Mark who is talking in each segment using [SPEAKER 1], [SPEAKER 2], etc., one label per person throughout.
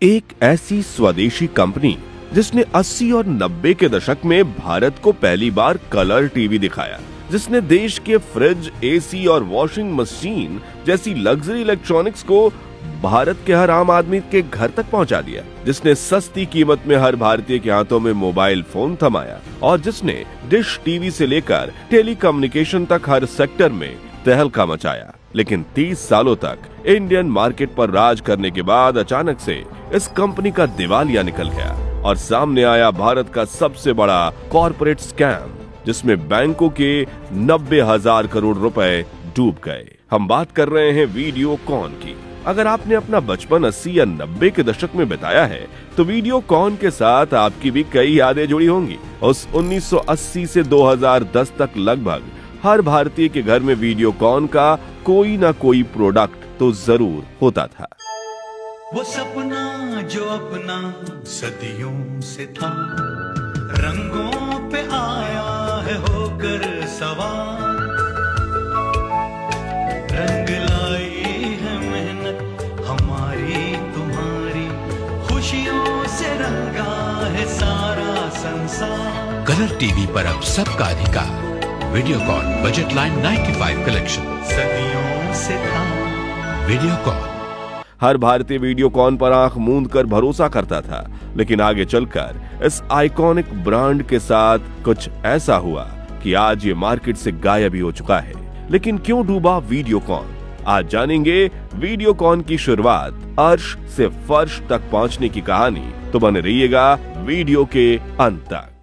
[SPEAKER 1] एक ऐसी स्वदेशी कंपनी जिसने 80 और 90 के दशक में भारत को पहली बार कलर टीवी दिखाया, जिसने देश के फ्रिज, एसी और वॉशिंग मशीन जैसी लग्जरी इलेक्ट्रॉनिक्स को भारत के हर आम आदमी के घर तक पहुंचा दिया, जिसने सस्ती कीमत में हर भारतीय के हाथों में मोबाइल फोन थमाया और जिसने डिश टीवी से लेकर टेलीकम्युनिकेशन तक हर सेक्टर में तहलका मचाया। लेकिन 30 सालों तक इंडियन मार्केट पर राज करने के बाद अचानक से इस कंपनी का दिवालिया निकल गया और सामने आया भारत का सबसे बड़ा कॉर्पोरेट स्कैम, जिसमें बैंकों के 90,000 करोड़ रुपए डूब गए। हम बात कर रहे हैं वीडियोकॉन की। अगर आपने अपना बचपन 80 या 90 के दशक में बिताया है तो वीडियोकॉन के साथ आपकी भी कई यादें जुड़ी होंगी। उस 1980 से 2010 तक लगभग हर भारतीय के घर में वीडियोकॉन का कोई ना कोई प्रोडक्ट तो जरूर होता था।
[SPEAKER 2] वो सपना जो अपना सदियों से था, रंगों पे आया है होकर सवार। रंग लाई है मेहनत हमारी तुम्हारी, खुशियों से रंगा है सारा संसार।
[SPEAKER 3] कलर टीवी पर अब सबका अधिकार। वीडियोकॉन बजट लाइन 95 कलेक्शन
[SPEAKER 2] सदियों से था।
[SPEAKER 3] वीडियोकॉन।
[SPEAKER 1] हर भारतीय वीडियोकॉन पर आंख मूंद कर भरोसा करता था, लेकिन आगे चलकर इस आइकॉनिक ब्रांड के साथ कुछ ऐसा हुआ कि आज ये मार्केट से गायब ही हो चुका है। लेकिन क्यों डूबा वीडियोकॉन? आज जानेंगे वीडियोकॉन की शुरुआत अर्श से फर्श तक पहुंचने की कहानी। तो बने रहिएगा वीडियो के अंत तक।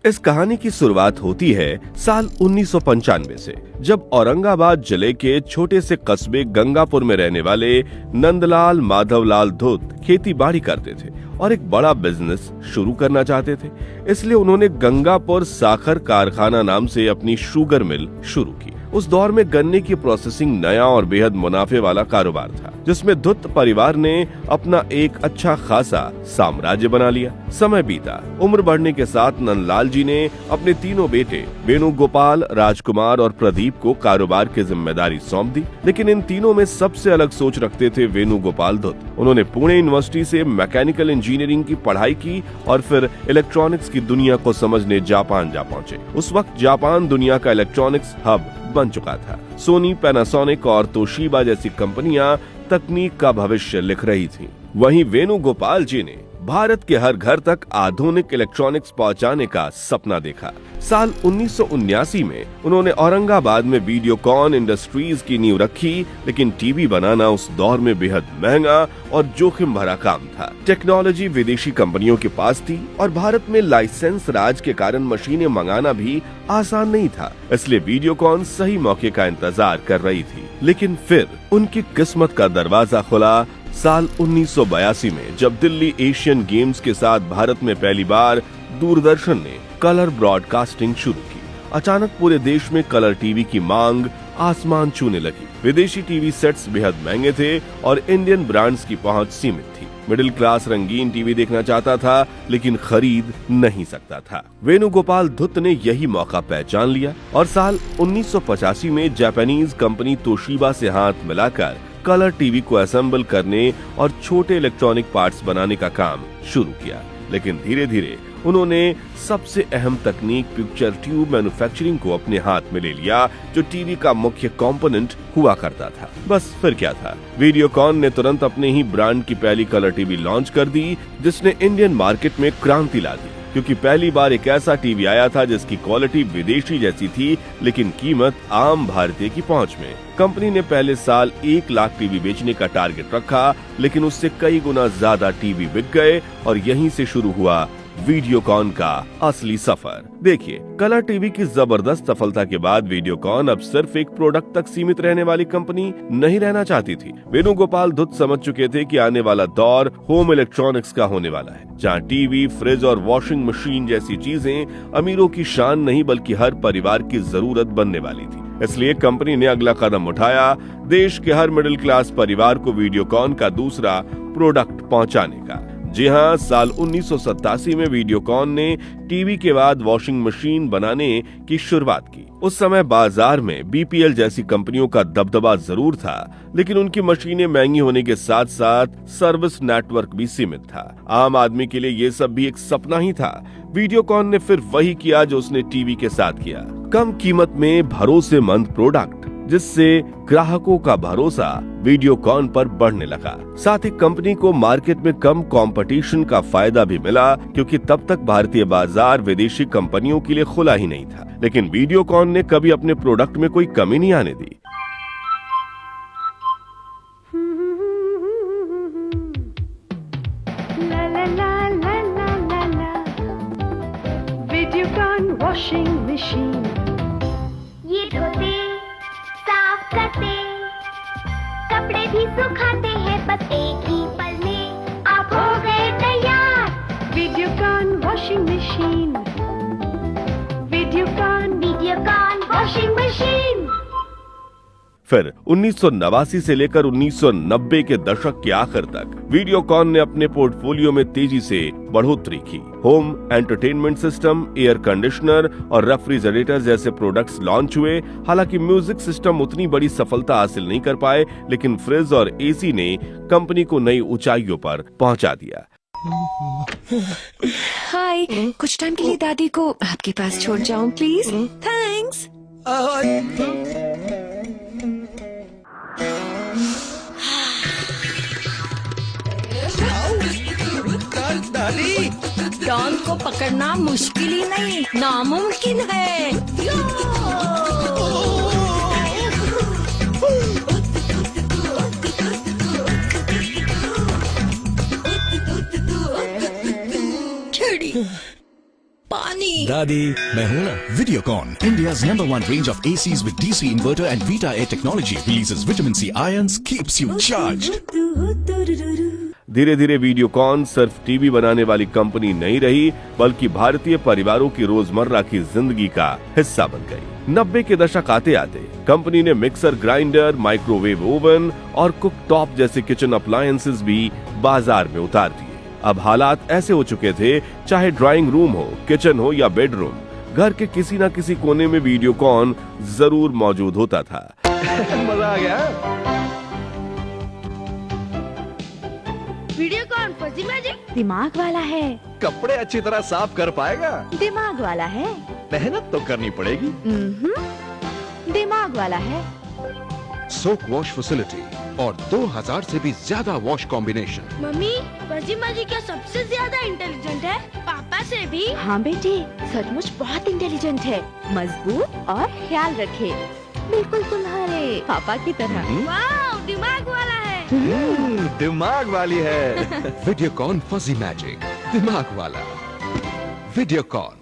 [SPEAKER 1] इस कहानी की शुरुआत होती है साल 1995 से, जब औरंगाबाद जिले के छोटे से कस्बे गंगापुर में रहने वाले नंदलाल माधवलाल धुत खेती बाड़ी करते थे और एक बड़ा बिजनेस शुरू करना चाहते थे। इसलिए उन्होंने गंगापुर साखर कारखाना नाम से अपनी शुगर मिल शुरू की। उस दौर में गन्ने की प्रोसेसिंग नया और बेहद मुनाफे वाला कारोबार था, जिसमें धुत परिवार ने अपना एक अच्छा खासा साम्राज्य बना लिया। समय बीता, उम्र बढ़ने के साथ नंदलाल जी ने अपने तीनों बेटे वेणुगोपाल, राजकुमार और प्रदीप को कारोबार की जिम्मेदारी सौंप दी। लेकिन इन तीनों में सबसे अलग सोच रखते थे वेणुगोपाल धुत। उन्होंने पुणे यूनिवर्सिटी से मैकेनिकल इंजीनियरिंग की पढ़ाई की और फिर इलेक्ट्रॉनिक्स की दुनिया को समझने जापान जा पहुंचे। उस वक्त जापान दुनिया का इलेक्ट्रॉनिक्स हब बन चुका था। सोनी, पैनासोनिक और तोशिबा जैसी कंपनियां तकनीक का भविष्य लिख रही थीं। वहीं वेणुगोपाल जी ने भारत के हर घर तक आधुनिक इलेक्ट्रॉनिक्स पहुंचाने का सपना देखा। साल 1979 में उन्होंने औरंगाबाद में वीडियोकॉन इंडस्ट्रीज की नींव रखी। लेकिन टीवी बनाना उस दौर में बेहद महंगा और जोखिम भरा काम था। टेक्नोलॉजी विदेशी कंपनियों के पास थी और भारत में लाइसेंस राज के कारण मशीनें मंगाना भी आसान नहीं था। इसलिए वीडियोकॉन सही मौके का इंतजार कर रही थी। लेकिन फिर उनकी किस्मत का दरवाजा खुला साल 1982 में, जब दिल्ली एशियन गेम्स के साथ भारत में पहली बार दूरदर्शन ने कलर ब्रॉडकास्टिंग शुरू की। अचानक पूरे देश में कलर टीवी की मांग आसमान छूने लगी। विदेशी टीवी सेट्स बेहद महंगे थे और इंडियन ब्रांड्स की पहुंच सीमित थी। मिडिल क्लास रंगीन टीवी देखना चाहता था, लेकिन खरीद नहीं सकता था। वेणुगोपाल धुत ने यही मौका पहचान लिया और साल 1985 में जापानीज कंपनी तोशिबा से हाथ मिलाकर कलर टीवी को असेंबल करने और छोटे इलेक्ट्रॉनिक पार्ट्स बनाने का काम शुरू किया। लेकिन धीरे धीरे उन्होंने सबसे अहम तकनीक पिक्चर ट्यूब मैन्युफैक्चरिंग को अपने हाथ में ले लिया, जो टीवी का मुख्य कंपोनेंट हुआ करता था। बस फिर क्या था, वीडियोकॉन ने तुरंत अपने ही ब्रांड की पहली कलर टीवी लॉन्च कर दी, जिसने इंडियन मार्केट में क्रांति ला दी। क्योंकि पहली बार एक ऐसा टीवी आया था जिसकी क्वालिटी विदेशी जैसी थी, लेकिन कीमत आम भारतीय की पहुंच में। कंपनी ने पहले साल 1 लाख टीवी बेचने का टारगेट रखा, लेकिन उससे कई गुना ज्यादा टीवी बिक गए और यहीं से शुरू हुआ वीडियोकॉन का असली सफर। देखिए, कलर टीवी की जबरदस्त सफलता के बाद वीडियोकॉन अब सिर्फ एक प्रोडक्ट तक सीमित रहने वाली कंपनी नहीं रहना चाहती थी। वेणुगोपाल धुत समझ चुके थे कि आने वाला दौर होम इलेक्ट्रॉनिक्स का होने वाला है, जहां टीवी, फ्रिज और वॉशिंग मशीन जैसी चीजें अमीरों की शान नहीं बल्कि हर परिवार की जरूरत बनने वाली थी। इसलिए कंपनी ने अगला कदम उठाया, देश के हर मिडिल क्लास परिवार को वीडियोकॉन का दूसरा प्रोडक्ट पहुंचाने का। जी हाँ, साल 1987 में वीडियोकॉन ने टीवी के बाद वॉशिंग मशीन बनाने की शुरुआत की। उस समय बाजार में बीपीएल जैसी कंपनियों का दबदबा जरूर था, लेकिन उनकी मशीनें महंगी होने के साथ साथ सर्विस नेटवर्क भी सीमित था। आम आदमी के लिए ये सब भी एक सपना ही था। वीडियोकॉन ने फिर वही किया जो उसने टीवी के साथ किया, कम कीमत में भरोसेमंद प्रोडक्ट, जिससे ग्राहकों का भरोसा वीडियोकॉन पर बढ़ने लगा। साथ ही कंपनी को मार्केट में कम कंपटीशन का फायदा भी मिला, क्योंकि तब तक भारतीय बाजार विदेशी कंपनियों के लिए खुला ही नहीं था। लेकिन वीडियोकॉन ने कभी अपने प्रोडक्ट में कोई कमी नहीं आने दी।
[SPEAKER 4] वीडियोकॉन वॉशिंग मशीन,
[SPEAKER 5] ये धोते साफ करते कपड़े भी सुखाते हैं, बस एक ही पल में आप हो गए तैयार।
[SPEAKER 4] Videocon washing machine, Videocon
[SPEAKER 5] washing machine.
[SPEAKER 1] फिर 1989 से लेकर 1990 के दशक के आखिर तक वीडियोकॉन ने अपने पोर्टफोलियो में तेजी से बढ़ोतरी की। Home entertainment system, air conditioner और रेफ्रिजरेटर जैसे प्रोडक्ट्स लॉन्च हुए। हालांकि म्यूजिक सिस्टम उतनी बड़ी सफलता हासिल नहीं कर पाए, लेकिन फ्रिज और एसी ने कंपनी को नई ऊंचाइयों पर पहुंचा दिया।
[SPEAKER 6] हाय, कुछ टाइम के लिए दादी को आपके पास छोड़ जाऊं प्लीज? थैंक्स।
[SPEAKER 7] दादी, डॉन को पकड़ना मुश्किल ही नहीं, नामुमकिन है। चिड़ी, पानी।
[SPEAKER 8] दादी, मैं हूँ ना। Videocon, India's #1 range of ACs with DC inverter and Vita Air technology, releases vitamin C ions, keeps you charged.
[SPEAKER 1] धीरे धीरे वीडियोकॉन सिर्फ टीवी बनाने वाली कंपनी नहीं रही, बल्कि भारतीय परिवारों की रोजमर्रा की जिंदगी का हिस्सा बन गई। 90 के दशक आते आते कंपनी ने मिक्सर ग्राइंडर, माइक्रोवेव ओवन और कुक टॉप जैसे किचन अप्लायंसेस भी बाजार में उतार दिए। अब हालात ऐसे हो चुके थे, चाहे ड्राइंग रूम हो, किचन हो या बेडरूम, घर के किसी न किसी कोने में वीडियोकॉन जरूर मौजूद होता था।
[SPEAKER 9] मजा आ गया।
[SPEAKER 5] वीडियोकॉन फजी मैजिक
[SPEAKER 4] दिमाग वाला है,
[SPEAKER 9] कपड़े अच्छी तरह साफ कर पाएगा।
[SPEAKER 4] दिमाग वाला है,
[SPEAKER 9] मेहनत तो करनी पड़ेगी।
[SPEAKER 4] दिमाग वाला है।
[SPEAKER 3] सोप वॉश फैसिलिटी और 2000 से भी ज्यादा wash combination.
[SPEAKER 5] Mummy, fuzzy magic क्या सबसे ज्यादा इंटेलिजेंट है? पापा से भी?
[SPEAKER 4] हाँ बेटे, सचमुच बहुत इंटेलिजेंट है। मजबूत और ख्याल रखे, बिल्कुल तुम्हारे पापा की तरह।
[SPEAKER 5] वाह, दिमाग वाला है।
[SPEAKER 9] दिमाग वाली है।
[SPEAKER 3] वीडियोकॉन फजी मैजिक, दिमाग वाला। वीडियोकॉन।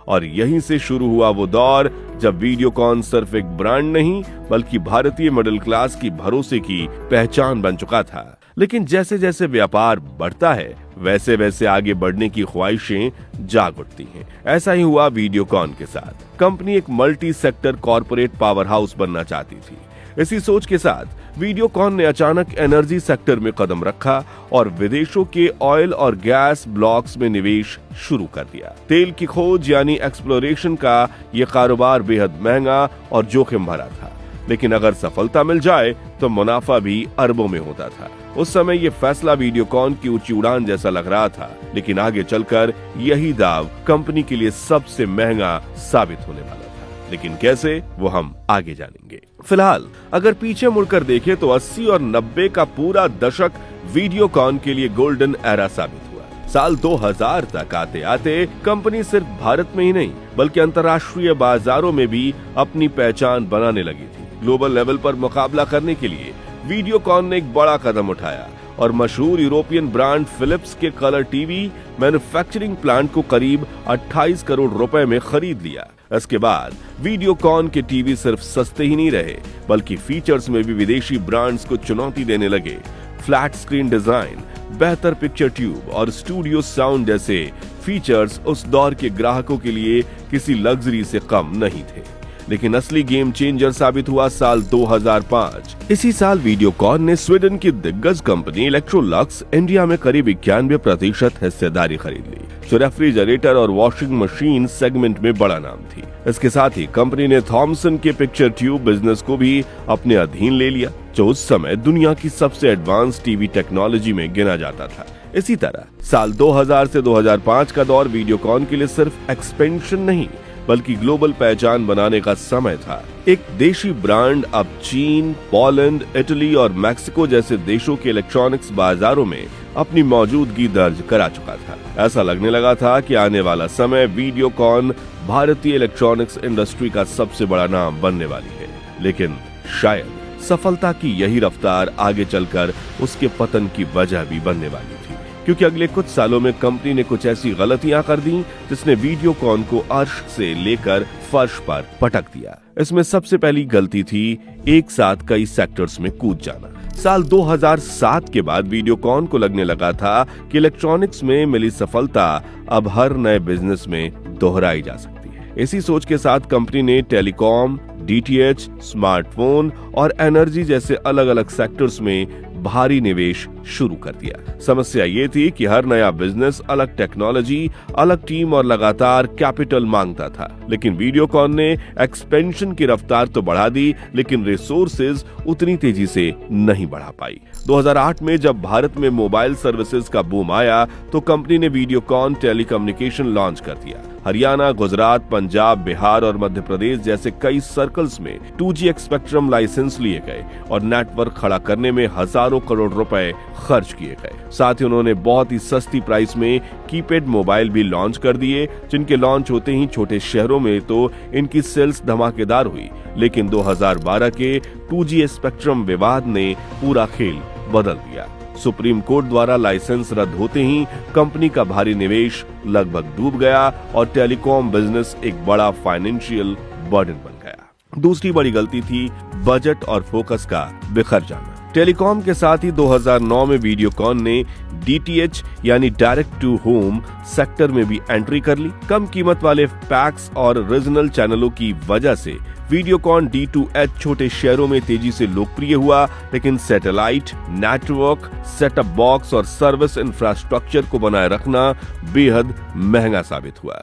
[SPEAKER 1] और यहीं से शुरू हुआ वो दौर जब वीडियोकॉन सिर्फ एक ब्रांड नहीं, बल्कि भारतीय मिडिल क्लास की भरोसे की पहचान बन चुका था। लेकिन जैसे जैसे व्यापार बढ़ता है, वैसे वैसे आगे बढ़ने की ख्वाहिशें जाग उठती हैं। ऐसा ही हुआ वीडियोकॉन के साथ। कंपनी एक multi sector corporate power house बनना चाहती थी। इसी सोच के साथ वीडियोकॉन ने अचानक एनर्जी सेक्टर में कदम रखा और विदेशों के ऑयल और गैस ब्लॉक्स में निवेश शुरू कर दिया। तेल की खोज यानी एक्सप्लोरेशन का यह कारोबार बेहद महंगा और जोखिम भरा था, लेकिन अगर सफलता मिल जाए तो मुनाफा भी अरबों में होता था। उस समय ये फैसला वीडियोकॉन की ऊंची उड़ान जैसा लग रहा था, लेकिन आगे चलकर यही दाव कंपनी के लिए सबसे महंगा साबित होने वाला था। लेकिन कैसे, वो हम आगे जानेंगे। फिलहाल अगर पीछे मुड़कर देखें तो 80 और 90 का पूरा दशक वीडियोकॉन के लिए गोल्डन एरा साबित हुआ। साल 2000 तक आते आते कंपनी सिर्फ भारत में ही नहीं, बल्कि अंतर्राष्ट्रीय बाजारों में भी अपनी पहचान बनाने लगी थी। ग्लोबल लेवल पर मुकाबला करने के लिए वीडियोकॉन ने एक बड़ा कदम उठाया और मशहूर यूरोपियन ब्रांड फिलिप्स के कलर टीवी मैन्युफैक्चरिंग प्लांट को करीब 28 करोड़ रुपए में खरीद लिया। इसके बाद वीडियोकॉन के टीवी सिर्फ सस्ते ही नहीं रहे, बल्कि फीचर्स में भी विदेशी ब्रांड्स को चुनौती देने लगे। फ्लैट स्क्रीन डिजाइन, बेहतर पिक्चर ट्यूब और स्टूडियो साउंड जैसे फीचर्स उस दौर के ग्राहकों के लिए किसी लग्जरी से कम नहीं थे। लेकिन असली गेम चेंजर साबित हुआ साल 2005। इसी साल वीडियोकॉन ने स्वीडन की दिग्गज कंपनी इलेक्ट्रोलक्स इंडिया में करीब 91% हिस्सेदारी खरीद ली, जो रेफ्रिजरेटर और वॉशिंग मशीन सेगमेंट में बड़ा नाम थी। इसके साथ ही कंपनी ने थॉमसन के पिक्चर ट्यूब बिजनेस को भी अपने अधीन ले लिया, जो उस समय दुनिया की सबसे एडवांस टीवी टेक्नोलॉजी में गिना जाता था। इसी तरह साल 2000 से 2005 का दौर वीडियोकॉन के लिए सिर्फ एक्सपेंशन नहीं बल्कि ग्लोबल पहचान बनाने का समय था। एक देशी ब्रांड अब चीन, पोलैंड, इटली और मैक्सिको जैसे देशों के इलेक्ट्रॉनिक्स बाजारों में अपनी मौजूदगी दर्ज करा चुका था। ऐसा लगने लगा था कि आने वाला समय वीडियोकॉन भारतीय इलेक्ट्रॉनिक्स इंडस्ट्री का सबसे बड़ा नाम बनने वाली है। लेकिन शायद सफलता की यही रफ्तार आगे चलकर उसके पतन की वजह भी बनने वाली थी, क्योंकि अगले कुछ सालों में कंपनी ने कुछ ऐसी गलतियां कर दी जिसने वीडियोकॉन को अर्श से लेकर फर्श पर पटक दिया। इसमें सबसे पहली गलती थी एक साथ कई सेक्टर्स में कूद जाना। साल 2007 के बाद वीडियोकॉन को लगने लगा था कि इलेक्ट्रॉनिक्स में मिली सफलता अब हर नए बिजनेस में दोहराई जा सकती है। इसी सोच के साथ कंपनी ने टेलीकॉम, डीटीएच, स्मार्टफोन और एनर्जी जैसे अलग अलग सेक्टर्स में भारी निवेश शुरू कर दिया। समस्या ये थी कि हर नया बिजनेस अलग टेक्नोलॉजी, अलग टीम और लगातार कैपिटल मांगता था। लेकिन वीडियोकॉन ने एक्सपेंशन की रफ्तार तो बढ़ा दी, लेकिन रिसोर्सेज उतनी तेजी से नहीं बढ़ा पाई। 2008 में जब भारत में मोबाइल सर्विसेज का बूम आया तो कंपनी ने वीडियोकॉन टेलीकम्युनिकेशन लॉन्च कर दिया। हरियाणा, गुजरात, पंजाब, बिहार और मध्य प्रदेश जैसे कई सर्कल्स में 2G स्पेक्ट्रम लाइसेंस लिए गए और नेटवर्क खड़ा करने में हजारों करोड़ रुपए खर्च किए गए। साथ ही उन्होंने बहुत ही सस्ती प्राइस में कीपैड मोबाइल भी लॉन्च कर दिए, जिनके लॉन्च होते ही छोटे शहरों में तो इनकी सेल्स धमाकेदार हुई। लेकिन 2012 के 2G स्पेक्ट्रम विवाद ने पूरा खेल बदल दिया। सुप्रीम कोर्ट द्वारा लाइसेंस रद्द होते ही कंपनी का भारी निवेश लगभग डूब गया और टेलीकॉम बिजनेस एक बड़ा फाइनेंशियल बर्डन बन गया। दूसरी बड़ी गलती थी बजट और फोकस का बिखर जाना। टेलीकॉम के साथ ही 2009 में वीडियोकॉन ने डीटीएच यानी डायरेक्ट टू होम सेक्टर में भी एंट्री कर ली। कम कीमत वाले पैक्स और रीजनल चैनलों की वजह से वीडियोकॉन D2H छोटे शहरों में तेजी से लोकप्रिय हुआ, लेकिन सैटेलाइट नेटवर्क, सेटअप बॉक्स और सर्विस इंफ्रास्ट्रक्चर को बनाए रखना बेहद महंगा साबित हुआ।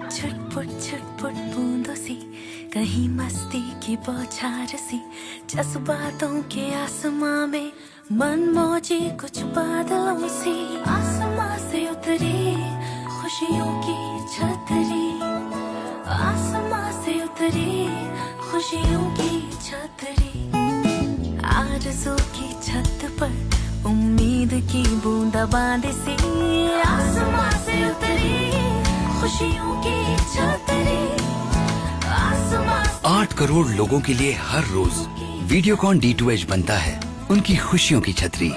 [SPEAKER 10] छुटपुट बूंदों सी कहीं मस्ती की बौछार सी, जज्बातों के आसमां में मनमौजी कुछ बादलों सी, आसमां से उतरी खुशियों की छतरी, आसमां से उतरी खुशियों की छतरी, आरज़ू की छत पर उम्मीद की बूंदाबांदी सी, आसमां से उतरी खुशियों की छतरी, आसमां।
[SPEAKER 11] 8 करोड़ लोगों के लिए हर रोज वीडियोकॉन D2H बनता है उनकी खुशियों की छतरी।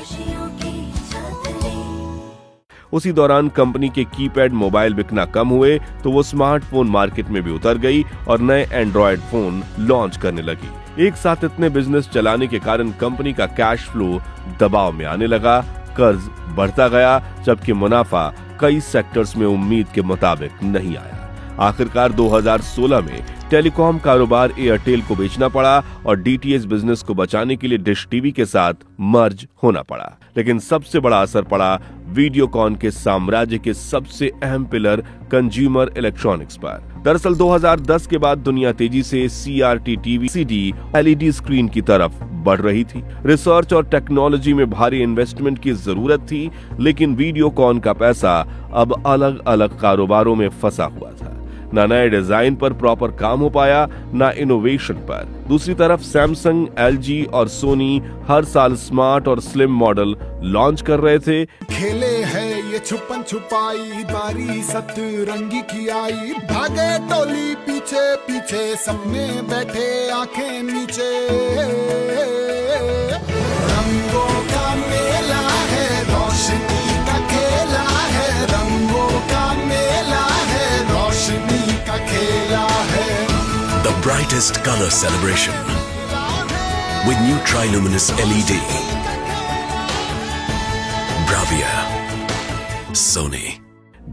[SPEAKER 1] उसी दौरान कंपनी के कीपैड मोबाइल बिकना कम हुए तो वो स्मार्टफोन मार्केट में भी उतर गई और नए एंड्रॉयड फोन लॉन्च करने लगी। एक साथ इतने बिजनेस चलाने के कारण कंपनी का कैश फ्लो दबाव में आने लगा, कर्ज बढ़ता गया, जबकि मुनाफा कई सेक्टर्स में उम्मीद के मुताबिक नहीं आया। आखिरकार 2016 में टेलीकॉम कारोबार एयरटेल को बेचना पड़ा और डीटीएच बिजनेस को बचाने के लिए डिश टीवी के साथ मर्ज होना पड़ा। लेकिन सबसे बड़ा असर पड़ा वीडियोकॉन के साम्राज्य के सबसे अहम पिलर कंज्यूमर इलेक्ट्रॉनिक्स पर। दरअसल 2010 के बाद दुनिया तेजी से CRT TV, CD, LED screen की तरफ बढ़ रही थी। रिसर्च और टेक्नोलॉजी में भारी इन्वेस्टमेंट की जरूरत थी, लेकिन वीडियोकॉन का पैसा अब अलग अलग कारोबारों में फंसा हुआ था। ना नए डिजाइन पर प्रॉपर काम हो पाया, ना इनोवेशन पर। दूसरी तरफ सैमसंग, LG और सोनी हर साल स्मार्ट और स्लिम मॉडल लॉन्च कर रहे थे।
[SPEAKER 12] खेले है ये छुपन छुपाई, बारी सतरंगी की आई, भागे टोली पीछे पीछे, सपने बैठे आंखें नीचे, रंगों का मेला है, रोशनी का खेला है, रंगों का मेला है, रोशनी का खेला है।
[SPEAKER 8] The brightest color celebration with new triluminous LED. Bravia, Sony.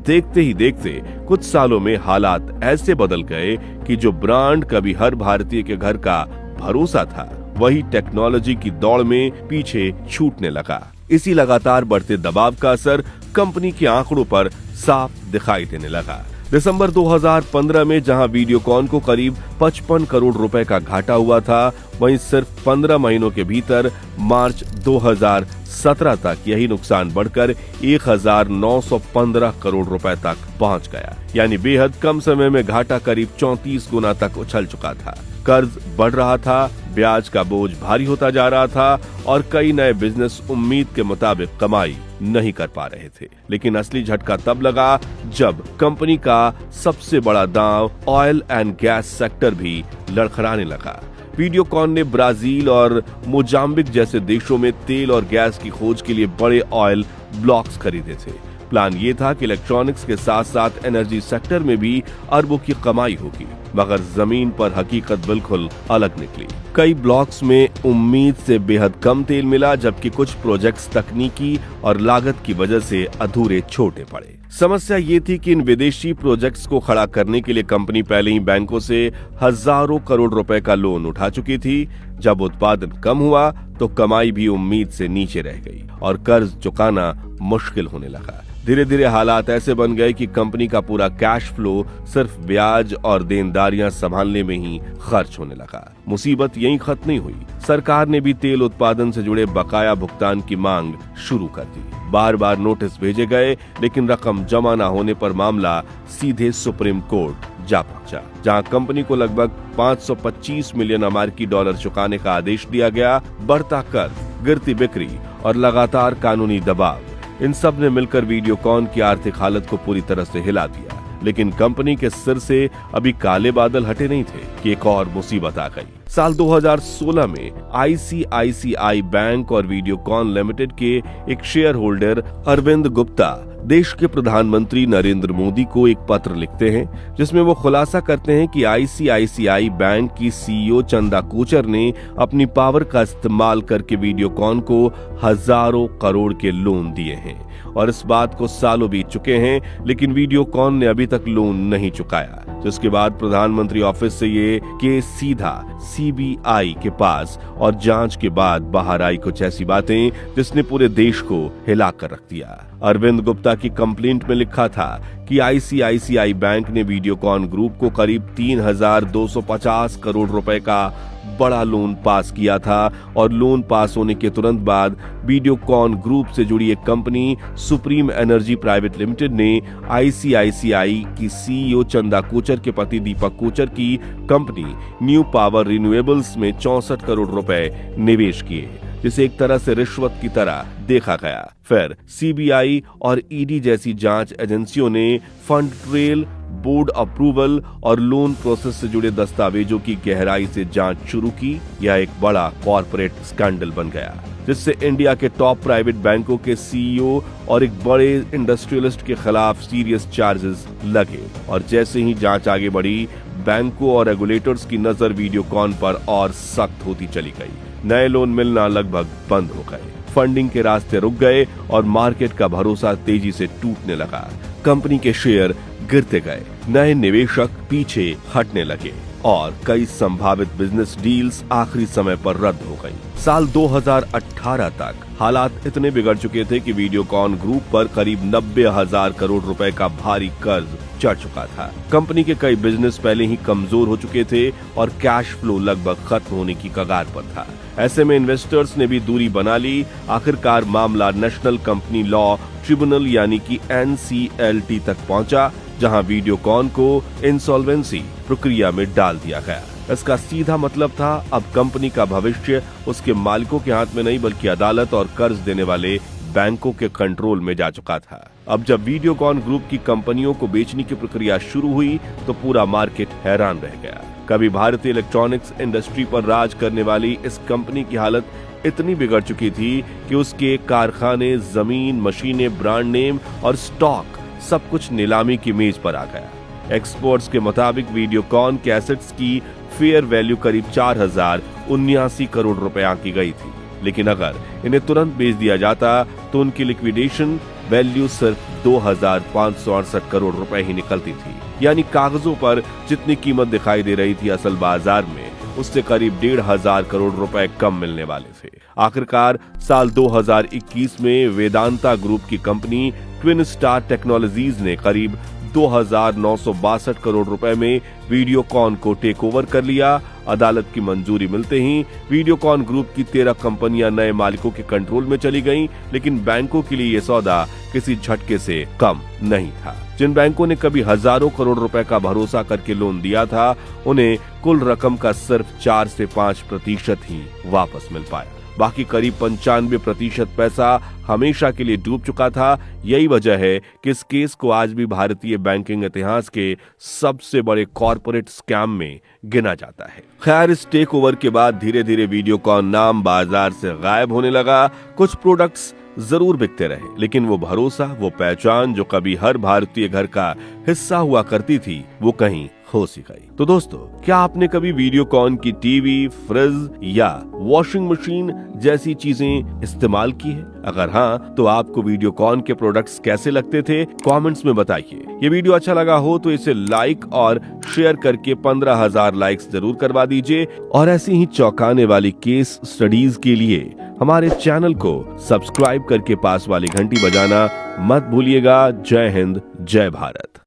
[SPEAKER 1] देखते ही देखते कुछ सालों में हालात ऐसे बदल गए कि जो ब्रांड कभी हर भारतीय के घर का भरोसा था, वही टेक्नोलॉजी की दौड़ में पीछे छूटने लगा। इसी लगातार बढ़ते दबाव का असर कंपनी के आंकड़ों पर साफ दिखाई देने लगा। दिसंबर 2015 में जहां वीडियोकॉन को करीब 55 करोड़ रुपए का घाटा हुआ था, वहीं सिर्फ 15 महीनों के भीतर मार्च 2017 तक यही नुकसान बढ़कर 1915 करोड़ रुपए तक पहुंच गया। यानी बेहद कम समय में घाटा करीब 34 गुना तक उछल चुका था। कर्ज बढ़ रहा था, ब्याज का बोझ भारी होता जा रहा था और कई नए बिजनेस उम्मीद के मुताबिक कमाई नहीं कर पा रहे थे। लेकिन असली झटका तब लगा जब कंपनी का सबसे बड़ा दांव ऑयल एंड गैस सेक्टर भी लड़खड़ाने लगा। वीडियोकॉन ने ब्राजील और मोजाम्बिक जैसे देशों में तेल और गैस की खोज के लिए बड़े ऑयल ब्लॉक्स खरीदे थे। प्लान ये था कि इलेक्ट्रॉनिक्स के साथ साथ एनर्जी सेक्टर में भी अरबों की कमाई होगी, मगर जमीन पर हकीकत बिल्कुल अलग निकली। कई ब्लॉक्स में उम्मीद से बेहद कम तेल मिला, जबकि कुछ प्रोजेक्ट्स तकनीकी और लागत की वजह से अधूरे छोड़ने पड़े। समस्या ये थी कि इन विदेशी प्रोजेक्ट्स को खड़ा करने के लिए कंपनी पहले ही बैंकों से हजारों करोड़ रुपए का लोन उठा चुकी थी। जब उत्पादन कम हुआ तो कमाई भी उम्मीद से नीचे रह गई और कर्ज चुकाना मुश्किल होने लगा। धीरे धीरे हालात ऐसे बन गए कि कंपनी का पूरा कैश फ्लो सिर्फ ब्याज और देनदारियां संभालने में ही खर्च होने लगा। मुसीबत यहीं खत्म नहीं हुई, सरकार ने भी तेल उत्पादन से जुड़े बकाया भुगतान की मांग शुरू कर दी। बार बार नोटिस भेजे गए, लेकिन रकम जमा न होने पर मामला सीधे सुप्रीम कोर्ट जा पहुंचा, जहां कंपनी को लगभग 525 मिलियन अमेरिकी डॉलर चुकाने का आदेश दिया गया। बढ़ता कर्ज, गिरती बिक्री और लगातार कानूनी दबाव, इन सब ने मिलकर वीडियोकॉन की आर्थिक हालत को पूरी तरह से हिला दिया। लेकिन कंपनी के सिर से अभी काले बादल हटे नहीं थे कि एक और मुसीबत आ गई। साल 2016 में ICICI बैंक और वीडियोकॉन लिमिटेड के एक शेयर होल्डर अरविंद गुप्ता देश के प्रधानमंत्री नरेंद्र मोदी को एक पत्र लिखते हैं, जिसमें वो खुलासा करते हैं कि ICICI बैंक की CEO चंदा कोचर ने अपनी पावर का इस्तेमाल करके वीडियोकॉन को हजारों करोड़ के लोन दिए हैं और इस बात को सालों बीत चुके हैं, लेकिन वीडियोकॉन ने अभी तक लोन नहीं चुकाया। जिसके बाद प्रधानमंत्री ऑफिस से ये केस सीधा CBI के पास और जांच के बाद बाहर आई कुछ ऐसी बातें जिसने पूरे देश को हिला कर रख दिया। अरविंद गुप्ता की कंप्लेंट में लिखा था कि ICICI बैंक ने वीडियोकॉन ग्रुप को करीब 3,250 करोड़ रुपए का बड़ा लोन पास किया था और लोन पास होने के तुरंत बाद वीडियोकॉन ग्रुप से जुड़ी एक company supreme energy private limited ने ICICI की CEO चंदा कोचर के पति दीपक कोचर की कंपनी न्यू पावर रिन्यूएबल्स में 64 करोड़ रुपए निवेश किए, जिसे एक तरह से रिश्वत की तरह देखा गया। फिर CBI और ED जैसी जांच एजेंसियों ने फंड ट्रेल, बोर्ड अप्रूवल और लोन प्रोसेस से जुड़े दस्तावेजों की गहराई से जांच शुरू की। यह एक बड़ा कॉर्पोरेट स्कैंडल बन गया, जिससे इंडिया के टॉप प्राइवेट बैंकों के CEO और एक बड़े इंडस्ट्रियलिस्ट के खिलाफ सीरियस चार्जेस लगे। और जैसे ही जांच आगे बढ़ी, बैंकों और रेगुलेटर्स की नजर वीडियोकॉन पर और सख्त होती चली गई। नए लोन मिलना लगभग बंद हो गए, फंडिंग के रास्ते रुक गए और मार्केट का भरोसा तेजी से टूटने लगा। कंपनी के शेयर गिरते गए, नए निवेशक पीछे हटने लगे और कई संभावित बिजनेस डील्स आखिरी समय पर रद्द हो गई। साल 2018 तक हालात इतने बिगड़ चुके थे कि वीडियोकॉन ग्रुप पर करीब 90,000 करोड़ रुपए का भारी कर्ज चढ़ चुका था। कंपनी के कई बिजनेस पहले ही कमजोर हो चुके थे और कैश फ्लो लगभग खत्म होने की कगार पर था। ऐसे में इन्वेस्टर्स ने भी दूरी बना ली। आखिरकार मामला नेशनल कंपनी लॉ ट्रिब्यूनल यानी कि NCLT तक पहुंचा, जहां वीडियोकॉन को इंसॉल्वेंसी प्रक्रिया में डाल दिया गया। इसका सीधा मतलब था अब कंपनी का भविष्य उसके मालिकों के हाथ में नहीं, बल्कि अदालत और कर्ज देने वाले बैंकों के कंट्रोल में जा चुका था। अब जब वीडियोकॉन ग्रुप की कंपनियों को बेचने की प्रक्रिया शुरू हुई तो पूरा मार्केट हैरान रह गया। कभी भारतीय इलेक्ट्रॉनिक्स इंडस्ट्री पर राज करने वाली इस कंपनी की हालत इतनी बिगड़ चुकी थी कि उसके कारखाने, जमीन, मशीनें, ब्रांड नेम और स्टॉक सब कुछ नीलामी की मेज पर आ गया। एक्सपर्ट्स के मुताबिक वीडियोकॉन के एसेट्स की फेयर वैल्यू करीब 4,079 करोड़ रुपए आंकी गई थी, लेकिन अगर इन्हें तुरंत बेच दिया जाता तो उनकी लिक्विडेशन वैल्यू सिर्फ 2,568 करोड़ रुपए ही निकलती थी। यानी कागजों पर जितनी कीमत दिखाई दे रही थी, असल बाजार में उससे करीब 1,500 करोड़ रुपए कम मिलने वाले थे। आखिरकार साल 2021 में वेदांता ग्रुप की कंपनी ट्विन स्टार टेक्नोलॉजीज ने करीब 2,962 करोड़ रुपए में वीडियोकॉन को टेक ओवर कर लिया। अदालत की मंजूरी मिलते ही वीडियोकॉन ग्रुप की 13 कंपनियां नए मालिकों के कंट्रोल में चली गईं, लेकिन बैंकों के लिए यह सौदा किसी झटके से कम नहीं था। जिन बैंकों ने कभी हजारों करोड़ रुपए का भरोसा करके लोन दिया था, उन्हें कुल रकम का सिर्फ 4 से 5% ही वापस मिल पाया। बाकी करीब 95% पैसा हमेशा के लिए डूब चुका था। यही वजह है कि इस केस को आज भी भारतीय बैंकिंग इतिहास के सबसे बड़े कॉर्पोरेट स्कैम में गिना जाता है। खैर, इस टेक ओवर के बाद धीरे धीरे वीडियोकॉन नाम बाजार से गायब होने लगा। कुछ प्रोडक्ट्स जरूर बिकते रहे, लेकिन वो भरोसा, वो पहचान जो कभी हर भारतीय घर का हिस्सा हुआ करती थी, वो कहीं हो सी गई। तो दोस्तों, क्या आपने कभी वीडियोकॉन की टीवी, फ्रिज या वॉशिंग मशीन जैसी चीजें इस्तेमाल की है? अगर हाँ, तो आपको वीडियोकॉन के प्रोडक्ट्स कैसे लगते थे, कमेंट्स में बताइए। ये वीडियो अच्छा लगा हो तो इसे लाइक और शेयर करके 15,000 लाइक्स जरूर करवा दीजिए। और ऐसी ही चौंकाने वाली केस स्टडीज के लिए हमारे चैनल को सब्सक्राइब करके पास वाली घंटी बजाना मत भूलिएगा। जय हिंद, जय भारत।